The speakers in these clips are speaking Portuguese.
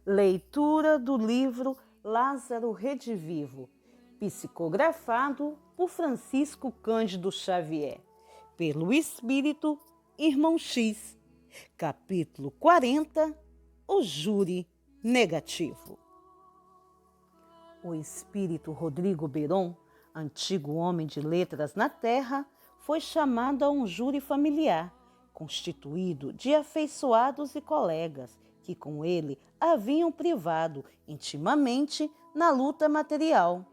Leitura do livro Lázaro Redivivo, psicografado por Francisco Cândido Xavier, pelo Espírito Irmão X, capítulo 40, o júri negativo. O espírito Rodrigo Beron, antigo homem de letras na terra, foi chamado a um júri familiar, constituído de afeiçoados e colegas que com ele haviam privado intimamente na luta material.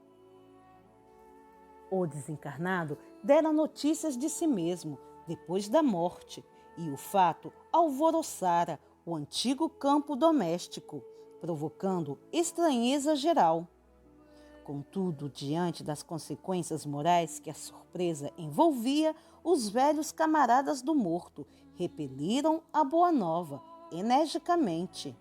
O desencarnado dera notícias de si mesmo depois da morte, e o fato alvoroçara o antigo campo doméstico, provocando estranheza geral. Contudo, diante das consequências morais que a surpresa envolvia, os velhos camaradas do morto repeliram a boa nova energicamente.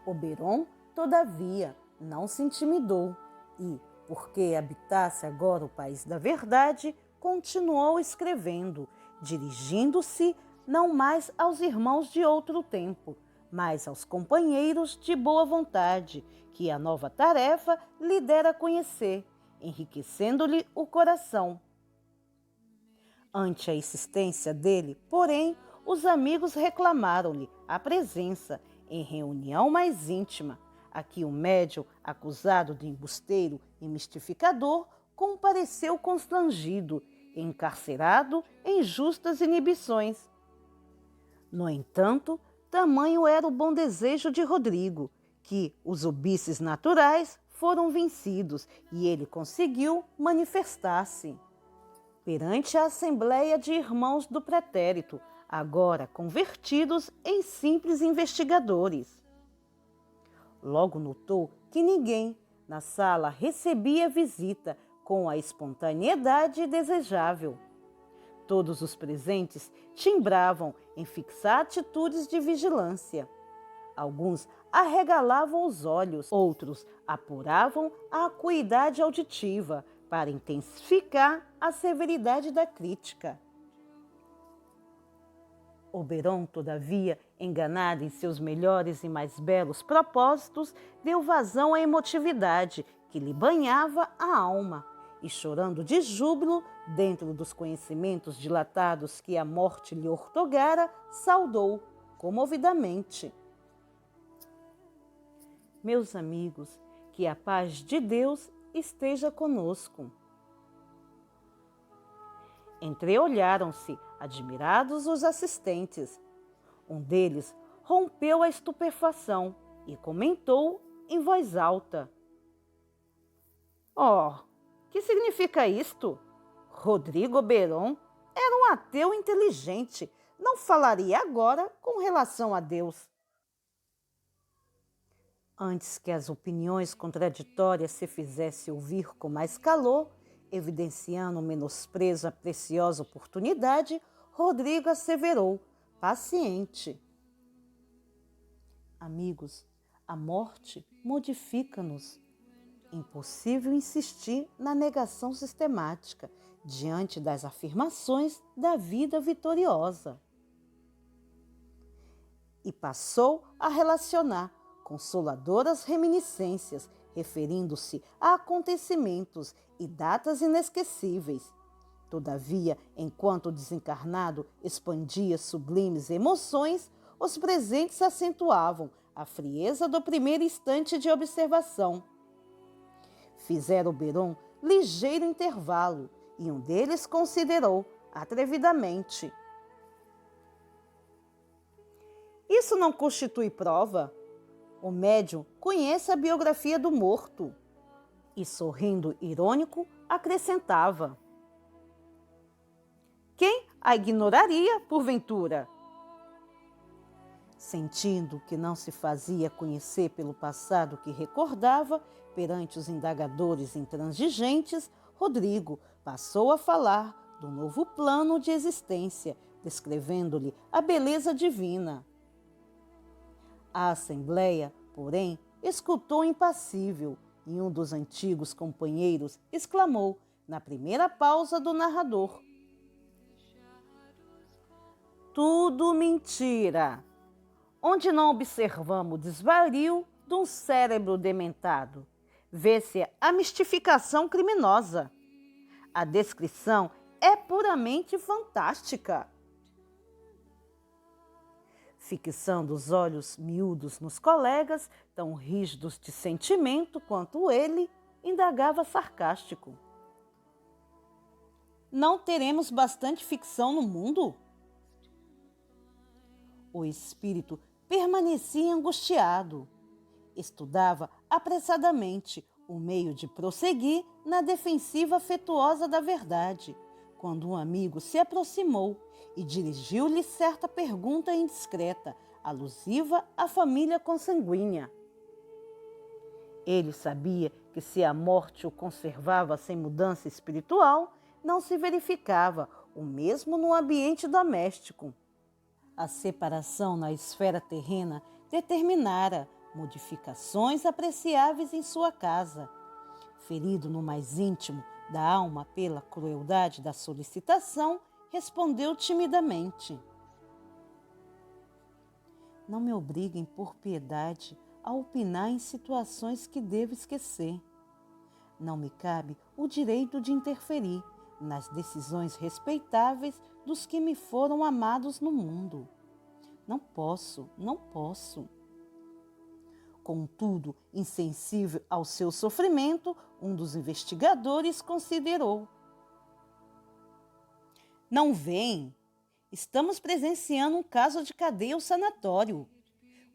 O Beron, todavia, não se intimidou e, porque habitasse agora o país da verdade, continuou escrevendo, dirigindo-se não mais aos irmãos de outro tempo, mas aos companheiros de boa vontade, que a nova tarefa lhe dera conhecer, enriquecendo-lhe o coração. Ante a insistência dele, porém, os amigos reclamaram-lhe a presença em reunião mais íntima, a que o médium, acusado de embusteiro e mistificador, compareceu constrangido, encarcerado em justas inibições. No entanto, tamanho era o bom desejo de Rodrigo, que os obices naturais foram vencidos e ele conseguiu manifestar-se perante a assembleia de irmãos do pretérito, agora convertidos em simples investigadores. Logo notou que ninguém na sala recebia visita com a espontaneidade desejável. Todos os presentes timbravam em fixar atitudes de vigilância. Alguns arregalavam os olhos, outros apuravam a acuidade auditiva para intensificar a severidade da crítica. O Beron, todavia, enganado em seus melhores e mais belos propósitos, deu vazão à emotividade que lhe banhava a alma e, chorando de júbilo, dentro dos conhecimentos dilatados que a morte lhe ortogara, saudou comovidamente: meus amigos, que a paz de Deus esteja conosco. Entreolharam-se, admirados, os assistentes. Um deles rompeu a estupefação e comentou em voz alta: "Oh, que significa isto? Rodrigo Beron era um ateu inteligente, não falaria agora com relação a Deus." Antes que as opiniões contraditórias se fizessem ouvir com mais calor, evidenciando o menosprezo à preciosa oportunidade, Rodrigo asseverou, paciente: amigos, a morte modifica-nos. Impossível insistir na negação sistemática diante das afirmações da vida vitoriosa. E passou a relacionar consoladoras reminiscências, referindo-se a acontecimentos e datas inesquecíveis. Todavia, enquanto o desencarnado expandia sublimes emoções, os presentes acentuavam a frieza do primeiro instante de observação. Fizeram o Beron ligeiro intervalo, e um deles considerou, atrevidamente: isso não constitui prova? O médium conhece a biografia do morto. E, sorrindo irônico, acrescentava: quem a ignoraria, porventura? Sentindo que não se fazia conhecer pelo passado que recordava, perante os indagadores intransigentes, Rodrigo passou a falar do novo plano de existência, descrevendo-lhe a beleza divina. A assembleia, porém, escutou impassível, e um dos antigos companheiros exclamou, na primeira pausa do narrador: tudo mentira! Onde não observamos desvario, de um cérebro dementado. Vê-se a mistificação criminosa. A descrição é puramente fantástica. Fixando os olhos miúdos nos colegas, tão rígidos de sentimento quanto ele, indagava sarcástico. Não teremos bastante ficção no mundo? O espírito permanecia angustiado. Estudava apressadamente o meio de prosseguir na defensiva afetuosa da verdade, quando um amigo se aproximou e dirigiu-lhe certa pergunta indiscreta, alusiva à família consanguínea. Ele sabia que se a morte o conservava sem mudança espiritual, não se verificava o mesmo no ambiente doméstico. A separação na esfera terrena determinara modificações apreciáveis em sua casa. Ferido no mais íntimo da alma pela crueldade da solicitação, respondeu timidamente: não me obriguem por piedade a opinar em situações que devo esquecer. Não me cabe o direito de interferir nas decisões respeitáveis dos que me foram amados no mundo. Não posso. Contudo, insensível ao seu sofrimento, um dos investigadores considerou: não veem? Estamos presenciando um caso de cadeia ou sanatório.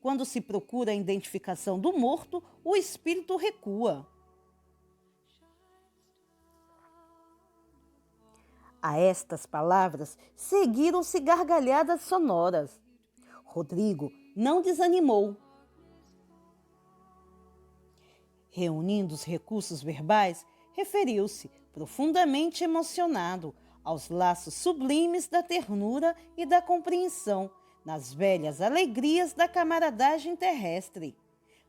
Quando se procura a identificação do morto, o espírito recua. A estas palavras seguiram-se gargalhadas sonoras. Rodrigo não desanimou. Reunindo os recursos verbais, referiu-se, profundamente emocionado, aos laços sublimes da ternura e da compreensão, nas velhas alegrias da camaradagem terrestre.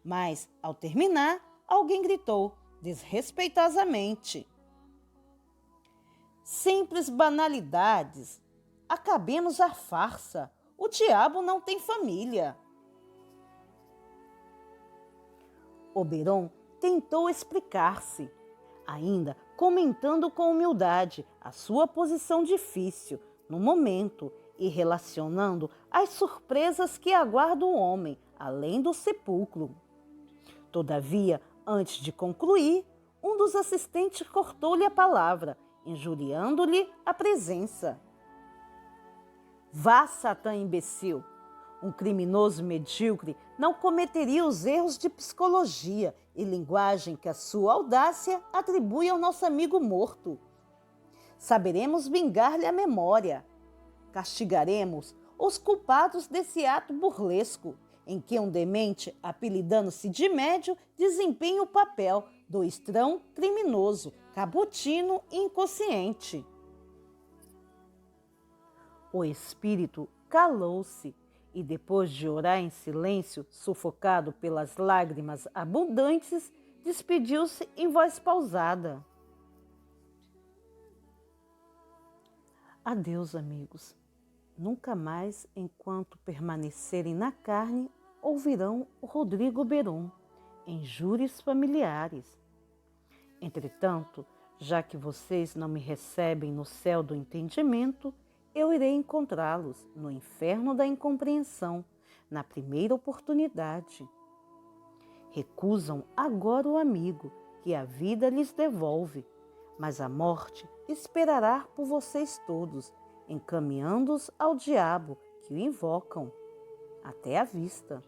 Mas, ao terminar, alguém gritou, desrespeitosamente: simples banalidades. Acabemos a farsa. O diabo não tem família. Oberon tentou explicar-se, ainda comentando com humildade a sua posição difícil no momento e relacionando as surpresas que aguarda o homem além do sepulcro. Todavia, antes de concluir, um dos assistentes cortou-lhe a palavra, injuriando-lhe a presença. Vá, Satã imbecil! Um criminoso medíocre não cometeria os erros de psicologia e linguagem que a sua audácia atribui ao nosso amigo morto. Saberemos vingar-lhe a memória. Castigaremos os culpados desse ato burlesco, em que um demente, apelidando-se de médio, desempenha o papel do estrão criminoso, cabotino e inconsciente. O espírito calou-se e, depois de orar em silêncio, sufocado pelas lágrimas abundantes, despediu-se em voz pausada. Adeus, amigos. Nunca mais, enquanto permanecerem na carne, ouvirão o Rodrigo Beron em júris familiares. Entretanto, já que vocês não me recebem no céu do entendimento, eu irei encontrá-los no inferno da incompreensão, na primeira oportunidade. Recusam agora o amigo que a vida lhes devolve, mas a morte esperará por vocês todos, encaminhando-os ao diabo que o invocam. Até a vista.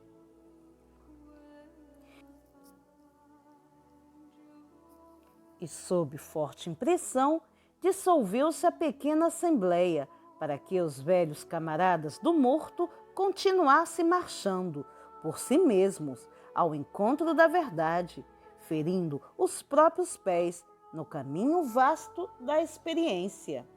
E sob forte impressão, dissolveu-se a pequena assembleia, para que os velhos camaradas do morto continuassem marchando, por si mesmos, ao encontro da verdade, ferindo os próprios pés no caminho vasto da experiência.